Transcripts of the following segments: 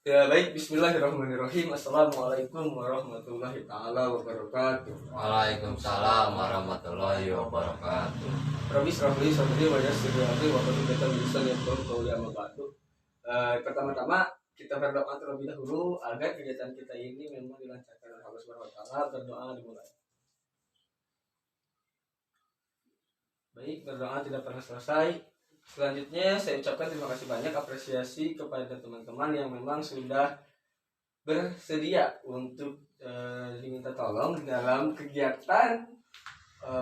Ya baik, bismillahirrahmanirrahim. Assalamualaikum warahmatullahi ta'ala wabarakatuh. Waalaikumsalam warahmatullahi wabarakatuh. Rabbi syrahli sadri wa yassir li amri wa hlul 'uqdatam min lisani yafqahu qawli amma ba'du. Pertama-tama kita berdoa terlebih dahulu agar kegiatan kita ini memang dilancarkan oleh Allah Subhanahu wa taala. Berdoa dimulai. Baik, berdoa tidak pernah selesai. Selanjutnya saya ucapkan terima kasih banyak apresiasi kepada teman-teman yang memang sudah bersedia untuk diminta tolong dalam kegiatan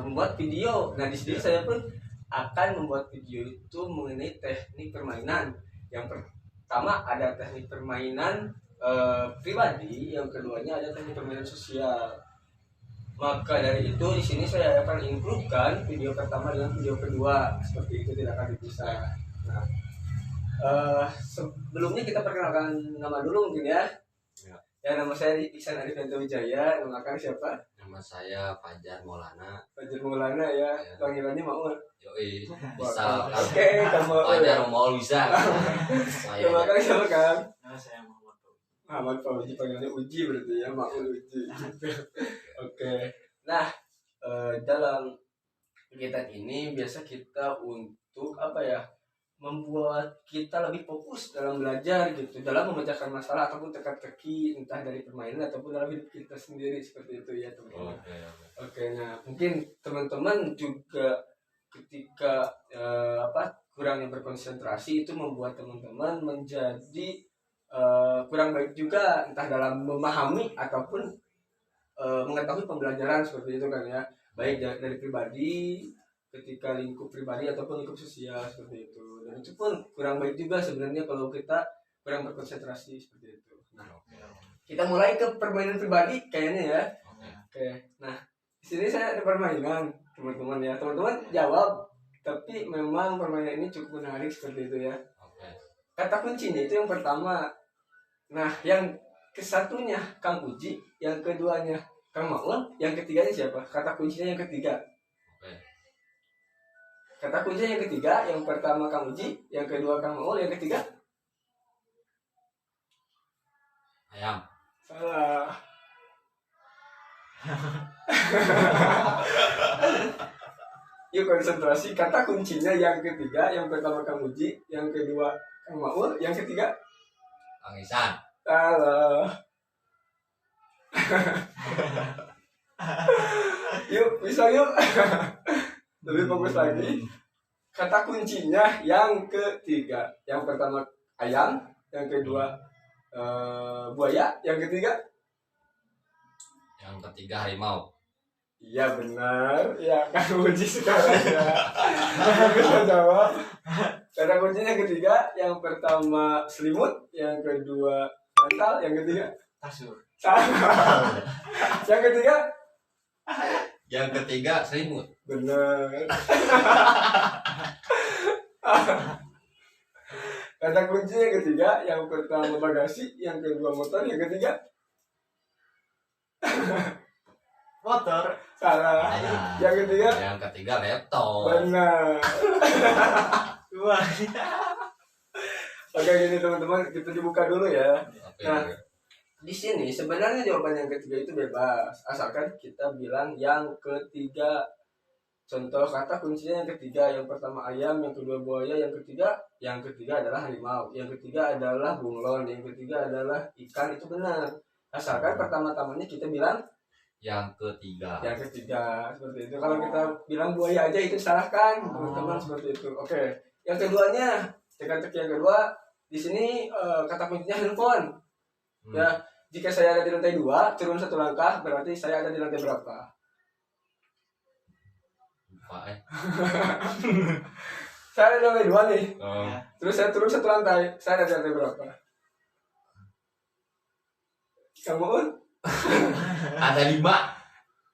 membuat video. Nah di sini saya pun akan membuat video itu mengenai teknik permainan. Yang pertama ada teknik permainan pribadi, yang keduanya ada teknik permainan sosial. Maka dari itu di sini saya akan include-kan video pertama dengan video kedua, seperti itu, tidak akan dipisah. Nah, sebelumnya kita perkenalkan nama dulu mungkin ya. Ya, nama saya Iksan Arifyanto Wijaya. Nama Kang siapa? Nama saya Fajar Maulana. Fajar Maulana ya. Panggilannya Maul. Yoi, bisa. Oke, kamu Fajar Maul bisa. Nama Kang siapa Kang? Nama saya Muhammad Fauzi. Muhammad Fauzi, panggilannya Uji berarti ya, Maul Uji. Oke. Nah, dalam kegiatan ini biasa kita untuk apa ya? Membuat kita lebih fokus dalam belajar gitu, dalam memecahkan masalah ataupun teka-teki entah dari permainan ataupun dalam hidup kita sendiri, seperti itu ya teman-teman. Oke, nah mungkin teman-teman juga ketika kurangnya berkonsentrasi itu membuat teman-teman menjadi kurang baik juga, entah dalam memahami ataupun mengetahui pembelajaran, seperti itu kan ya, baik dari pribadi, ketika lingkup pribadi ataupun lingkup sosial, seperti itu. Dan itu pun kurang baik juga sebenarnya kalau kita kurang berkonsentrasi, seperti itu. Nah, kita mulai ke permainan pribadi kayaknya ya. Oke. Nah, di sini saya ada permainan, teman-teman ya. Teman-teman jawab, tapi memang permainan ini cukup menarik, seperti itu ya. Kata kuncinya itu yang pertama. Nah, yang kesatunya Kang Uji, yang keduanya Kang Maul, yang ketiganya siapa? Kata kuncinya yang ketiga. Kata kuncinya yang ketiga, yang pertama Kang Uji, yang kedua Kang Maul, yang ketiga Ayam. salah. Yuk konsentrasi. Kata kuncinya yang ketiga, yang pertama Kang Uji, yang kedua Kang Maul, yang ketiga Kang Isan. salah. Yuk, bisa yuk. Lebih fokus lagi. Kata kuncinya yang ketiga, yang pertama ayam, yang kedua buaya, yang ketiga harimau. iya benar ya. Kang Uji sekarang ya bisa jawab. Kata kuncinya yang ketiga, yang pertama selimut, yang kedua bantal, yang ketiga Kasur. salah. Yang ketiga Selimut. benar. Kata kunci yang ketiga, yang pertama bagasi, yang kedua motor, yang ketiga Motor. salah. Yang ketiga laptop. benar. Wah. Oke gini teman-teman, kita dibuka dulu ya. Oke. Nah, di sini sebenarnya jawaban yang ketiga itu bebas, asalkan kita bilang yang ketiga. Contoh kata kuncinya yang ketiga, yang pertama ayam, yang kedua buaya, yang ketiga adalah harimau, yang ketiga adalah bunglon, yang ketiga adalah ikan, itu benar. Asalkan pertama-tamanya kita bilang Yang ketiga. seperti itu. Kalau kita bilang buaya aja itu salah kan, teman-teman, seperti itu. Oke. Yang keduanya, teka-teki yang kedua, di sini kata kuncinya handphone. Ya, jika saya ada di lantai 2, turun 1 langkah, berarti saya ada di lantai berapa? Saya ada di lantai 2 nih. Terus saya turun 1 lantai, saya ada di lantai berapa? Kamu? Ada 5.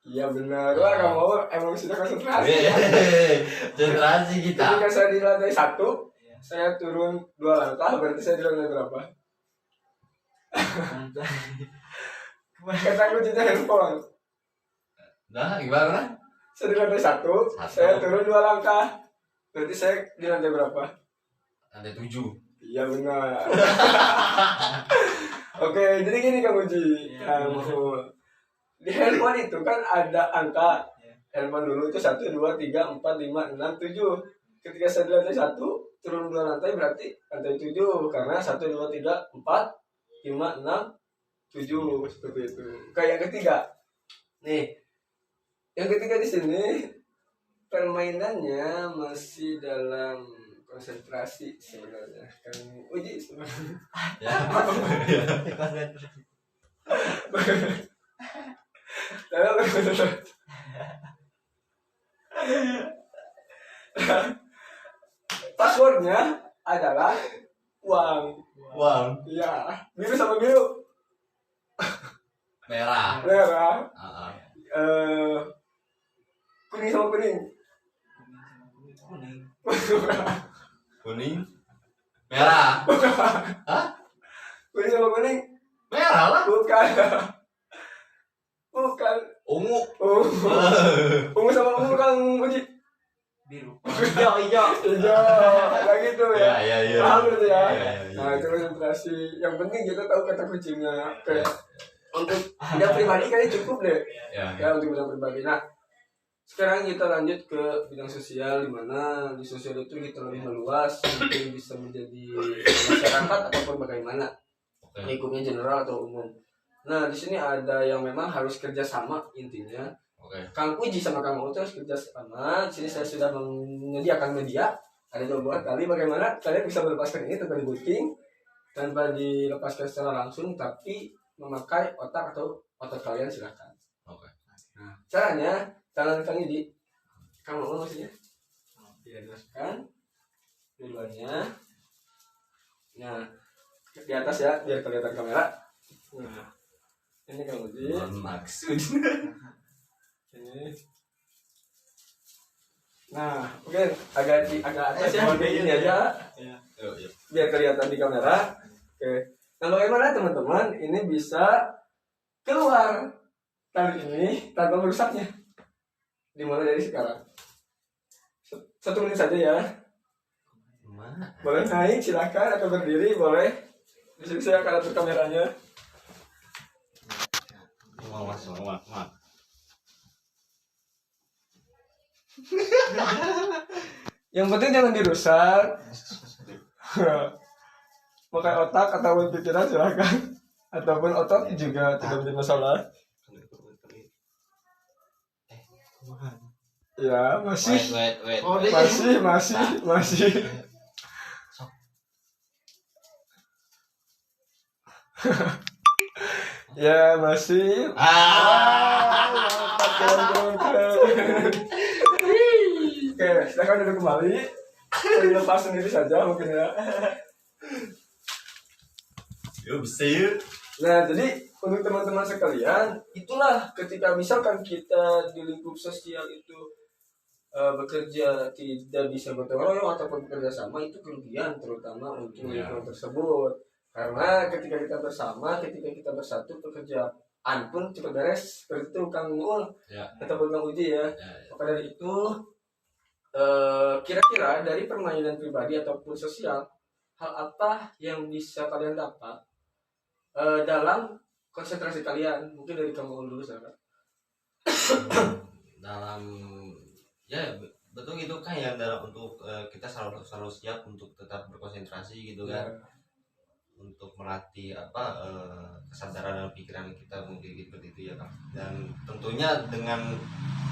Iya benar. Wah, kamu emang sudah konsentrasi. Konsentrasi kita. Ketika saya di lantai 1, saya turun 2 langkah, berarti saya di lantai berapa? Kata kuncinya handphone. Nah, gimana? Saya di lantai 1, saya turun 2 langkah, berarti saya di lantai berapa? Lantai 7. Iya benar. Oke, jadi gini Kang Uji. Iya. Kang Mahmud. Di handphone itu kan ada angka. Iya. Handphone dulu itu 1, 2, 3, 4, 5, 6, 7. Ketika saya di lantai 1, turun 2 lantai berarti lantai 7. Karena 1, 2, 3, 4, 5, 6, 7. Seperti itu. Kayak yang ketiga. Nih, yang ketiga di sini permainannya masih dalam konsentrasi sebenarnya. Kang Uji sebenarnya. Ya. Passwordnya adalah uang. Uang. Ya, biru sama biru. Merah. Merah. Ah, ah. Kuning sama kuning. Kuning. Kuning. Merah. Hah? Kuning sama kuning. Merah lah. Bukan. Bukan. Ungu. Ungu sama ungu Kang Uji. Biru. Hijau, hijau. Hijau. Kayak gitu ya. Ya, ya, ya. Paham berarti ya. Ya, ya, ya. Nah, itu konsentrasi. Yang penting kita tahu kata kuncinya. Oke. Untuk bidang pribadi kayaknya cukup deh. Ya. Ya, untuk bidang pribadi. Nah, sekarang kita lanjut ke bidang sosial, di mana di sosial itu kita lebih meluas, mungkin bisa menjadi masyarakat ataupun bagaimana, Oke. lingkupnya general atau umum. Nah, di sini ada yang memang harus kerjasama intinya. Oke. Kang Uji sama Kang Uto harus kerjasama. Di sini saya sudah menyediakan media. Ada 2 kali bagaimana kalian bisa melepaskan ini tanpa di booking, tanpa dilepaskan secara langsung, tapi memakai otak atau otot kalian silakan. Oke. Nah, caranya tangan Kang Uji, Kang Uto maksudnya, tidak dimasukkan dua-duanya. Nah, di atas ya, biar kelihatan kamera. Nah, ini Kang Uji. Maksud. Ini. Nah, mungkin agak atas ya, kayak gini aja, Ya. Yuk, yuk. biar kelihatan di kamera. Oke. Nah, bagaimana teman-teman ini bisa keluar tali ini tanpa merusaknya? Dimulai dari sekarang. 1 menit saja ya. Mana? Boleh naik, silakan, atau berdiri, boleh. Di sini saya akan atur kameranya. Mas. Yang penting jangan dirusak. Pakai otak ataupun pikiran silakan. Ataupun otot juga tidak menjadi masalah. Ya, masih. Wait. Oh, dia- Masih. Ya, masih. Keren. Oke, silakan duduk kembali. Saya lepas sendiri saja mungkin ya. Yuk, bisa yuk. Nah, jadi untuk teman-teman sekalian, itulah ketika misalkan kita di lingkup sosial itu bekerja tidak bisa gotong royong ataupun bekerja sama, itu kerugian terutama untuk lingkungan tersebut. Karena ketika kita bersama, ketika kita bersatu, pekerjaan pun cepat beres. Seperti itu Kang Ul Ya. ataupun Kang Uji ya. Ya, ya. Maka dari itu, kira-kira dari permainan pribadi ataupun sosial, hal apa yang bisa kalian dapat dalam konsentrasi kalian? Mungkin dari kamu dulu Sarah. Dalam ya betul gitu kan ya, dalam untuk kita selalu siap untuk tetap berkonsentrasi gitu kan, untuk melatih kesadaran dan pikiran kita mungkin seperti itu ya kan. Dan tentunya dengan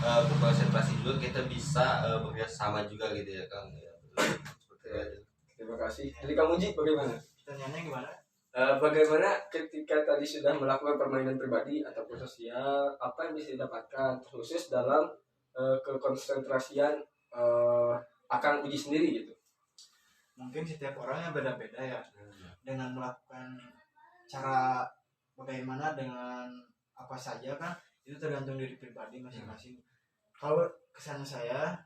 berkonsentrasi juga kita bisa bekerja sama juga gitu ya kan ya, betul. Seperti itu aja. Terima kasih. Jadi kamu Ji, bagaimana? Pertanyaannya gimana? Bagaimana ketika tadi sudah melakukan permainan pribadi ataupun sosial, apa yang bisa didapatkan khusus dalam kekonsentrasian akan uji sendiri gitu? Mungkin setiap orangnya beda-beda ya. Dengan melakukan cara bagaimana dengan apa saja kan itu tergantung diri pribadi masing-masing. Kalau kesannya saya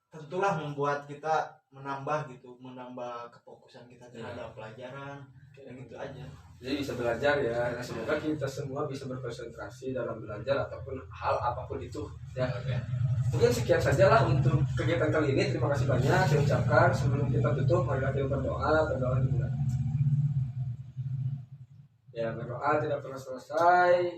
tentulah membuat kita menambah kefokusan kita terhadap pelajaran dan gitu aja. Jadi bisa belajar ya. Nah, semoga kita semua bisa berkonsentrasi dalam belajar ataupun hal apapun itu ya. Oke. Mungkin sekian sajalah untuk kegiatan kali ini. Terima kasih banyak saya ucapkan. Sebelum kita tutup, mari kita berdoa dimulai. Ya berdoa tidak pernah selesai.